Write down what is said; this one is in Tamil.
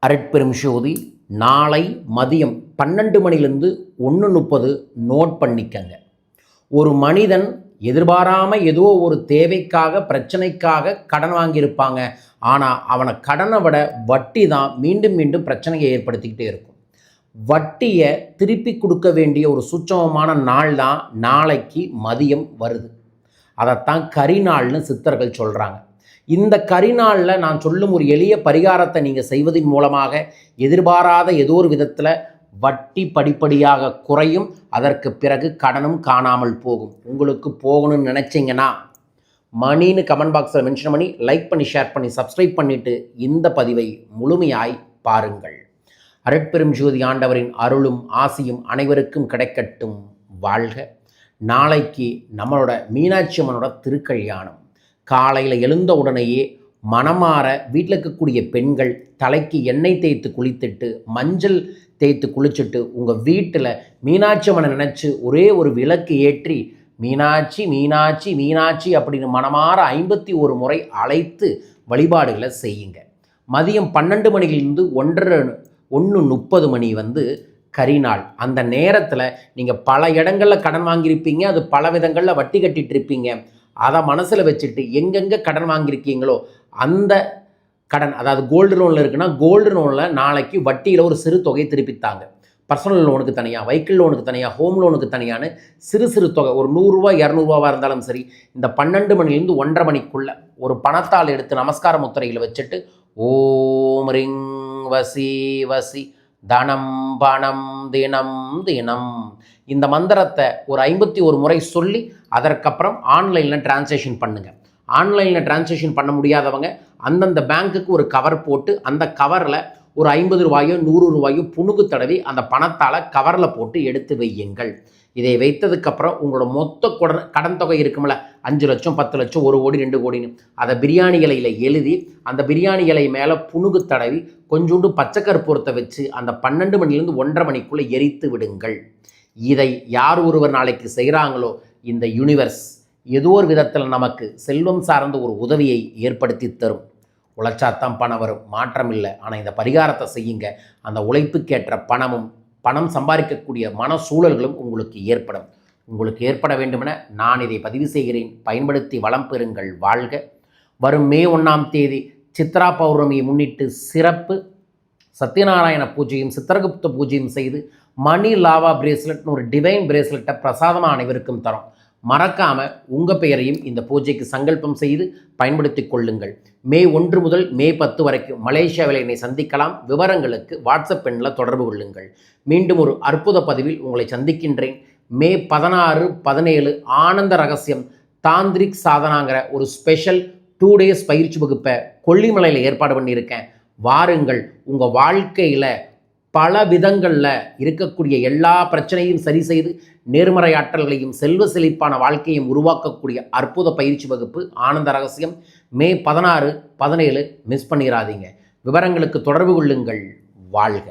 அரட்பெரும் ஜோதி நாளை மதியம் 12 மணிலேருந்து 1:30 நோட் பண்ணிக்கங்க. ஒரு மனிதன் எதிர்பாராமல் ஏதோ ஒரு தேவைக்காக பிரச்சனைக்காக கடன் வாங்கியிருப்பாங்க. ஆனால் அவனை கடனை விட வட்டி தான் மீண்டும் மீண்டும் பிரச்சனையை ஏற்படுத்திக்கிட்டே இருக்கும். வட்டியை திருப்பி கொடுக்க வேண்டிய ஒரு சூட்சமமான நாள் தான் நாளைக்கு மதியம் வருது. அதைத்தான் கரிநாள்னு சித்தர்கள் சொல்கிறாங்க. இந்த கரிநாளில் நான் சொல்லும் ஒரு எளிய பரிகாரத்தை நீங்கள் செய்வதன் மூலமாக எதிர்பாராத ஏதோ ஒரு விதத்தில் வட்டி படிப்படியாக குறையும். அதற்கு பிறகு கடனும் காணாமல் போகும். உங்களுக்கு போகணும்னு நினச்சிங்கன்னா மணின்னு கமெண்ட் பாக்ஸில் மென்ஷன் பண்ணி லைக் பண்ணி ஷேர் பண்ணி சப்ஸ்கிரைப் பண்ணிவிட்டு இந்த பதிவை முழுமையாய் பாருங்கள். அரட்பெரும் ஜோதி ஆண்டவரின் அருளும் ஆசியும் அனைவருக்கும் கிடைக்கட்டும். வாழ்க. நாளைக்கு நம்மளோட மீனாட்சி அம்மனோட திருக்கல்யாணம். காலையில் எழுந்த உடனேயே மனமாற வீட்டில் இருக்கக்கூடிய பெண்கள் தலைக்கு எண்ணெய் தேய்த்து குளித்துட்டு மஞ்சள் தேய்த்து குளிச்சுட்டு உங்கள் வீட்டில் மீனாட்சி அம்மனை நினச்சி ஒரே ஒரு விளக்கு ஏற்றி மீனாட்சி மீனாட்சி மீனாட்சி அப்படின்னு மனமாற 51 முறை அழைத்து வழிபாடுகளை செய்யுங்க. மதியம் 12 மணிலிருந்து 1:30 மணி கரிநாள். அந்த நேரத்தில் நீங்கள் பல இடங்களில் கடன் வாங்கியிருப்பீங்க. அது பல விதங்களில் வட்டி கட்டிகிட்டு இருப்பீங்க. அதை மனசில் வச்சுட்டு எங்கெங்கே கடன் வாங்கியிருக்கீங்களோ அந்த கடன், அதாவது கோல்டு லோனில் இருக்குன்னா கோல்டு லோனில் நாளைக்கு வட்டியில் ஒரு சிறு தொகை திருப்பித்தாங்க. பர்சனல் லோனுக்கு தனியாக, வெஹிக்கிள் லோனுக்கு தனியாக, ஹோம் லோனுக்கு தனியான சிறு சிறு தொகை ஒரு 100 ரூபா 200 ரூபாவாக இருந்தாலும் சரி, இந்த 12 மணிலேருந்து 1:30 மணிக்குள்ளே ஒரு பணத்தால் எடுத்து நமஸ்கார முத்திரையில் வச்சுட்டு ஓம் ரிங் வசி வசி தனம் பணம் தினம் தினம் இந்த மந்திரத்தை ஒரு 51 முறை சொல்லி அதற்கப்புறம் ஆன்லைனில் டிரான்சாக்ஷன் பண்ணுங்கள். ஆன்லைனில் டிரான்சாக்ஷன் பண்ண முடியாதவங்க அந்தந்த பேங்க்குக்கு ஒரு கவர் போட்டு அந்த கவரில் ஒரு 50 ரூபாயோ 100 ரூபாயோ புணுகு தடவி அந்த பணத்தால் கவரில் போட்டு எடுத்து வையுங்கள். இதை வைத்ததுக்கப்புறம் உங்களோட மொத்த கடன் தொகை இருக்கும்ல, 5 லட்சம் 10 லட்சம் 1 கோடி 2 கோடின்னு அதை பிரியாணி இலையில் எழுதி அந்த பிரியாணி இலை மேலே புணுகு தடவி கொஞ்சோண்டு பச்சை கற்பூரத்தை வச்சு அந்த 12 மணிலேருந்து 1:30 மணிக்குள்ளே எரித்து விடுங்கள். இதை யார் ஒருவர் நாளைக்கு செய்கிறாங்களோ இந்த யூனிவர்ஸ் ஏதோ ஒரு விதத்தில் நமக்கு செல்வம் சார்ந்த ஒரு உதவியை ஏற்படுத்தி தரும். உழைச்சாத்தான் பணம் வரும், மாற்றம் இல்லை. ஆனால் இந்த பரிகாரத்தை செய்யுங்க. அந்த உழைப்புக்கேற்ற பணம் சம்பாதிக்கக்கூடிய மன சூழல்களும் உங்களுக்கு ஏற்படும். உங்களுக்கு ஏற்பட வேண்டுமென நான் இதை பதிவு செய்கிறேன். பயன்படுத்தி வளம் பெறுங்கள். வாழ்க. வரும் மே 1ஆம் தேதி சித்ரா பௌர்ணமியை முன்னிட்டு சிறப்பு சத்யநாராயண பூஜையும் சித்திரகுப்த பூஜையும் செய்து மணி லாவா பிரேஸ்லெட்னு ஒரு டிவைன் பிரேஸ்லெட்டை பிரசாதமாக அனைவருக்கும் தரோம். மறக்காமல் உங்கள் பெயரையும் இந்த பூஜைக்கு சங்கல்பம் செய்து பயன்படுத்தி கொள்ளுங்கள். மே 1 முதல் மே 10 வரைக்கும் மலேசியாவில் என்னை சந்திக்கலாம். விவரங்களுக்கு வாட்ஸ்அப் எண்ணில் தொடர்பு கொள்ளுங்கள். மீண்டும் ஒரு அற்புத பதிவில் உங்களை சந்திக்கின்றேன். மே 16, 17 ஆனந்த ரகசியம் தாந்திரிக் சாதனாங்கிற ஒரு ஸ்பெஷல் 2 days பயிற்சி வகுப்பை கொல்லிமலையில் ஏற்பாடு பண்ணியிருக்கேன். வாருங்கள். உங்கள் வாழ்க்கையில் பல விதங்களில் இருக்கக்கூடிய எல்லா பிரச்சனையும் சரி செய்து நேர்மறை ஆற்றல்களையும் செல்வ செழிப்பான வாழ்க்கையும் உருவாக்கக்கூடிய அற்புத பயிற்சி வகுப்பு ஆனந்த ரகசியம் மே 16, 17 மிஸ் பண்ணிடாதீங்க. விவரங்களுக்கு தொடர்பு கொள்ளுங்கள். வாழ்க.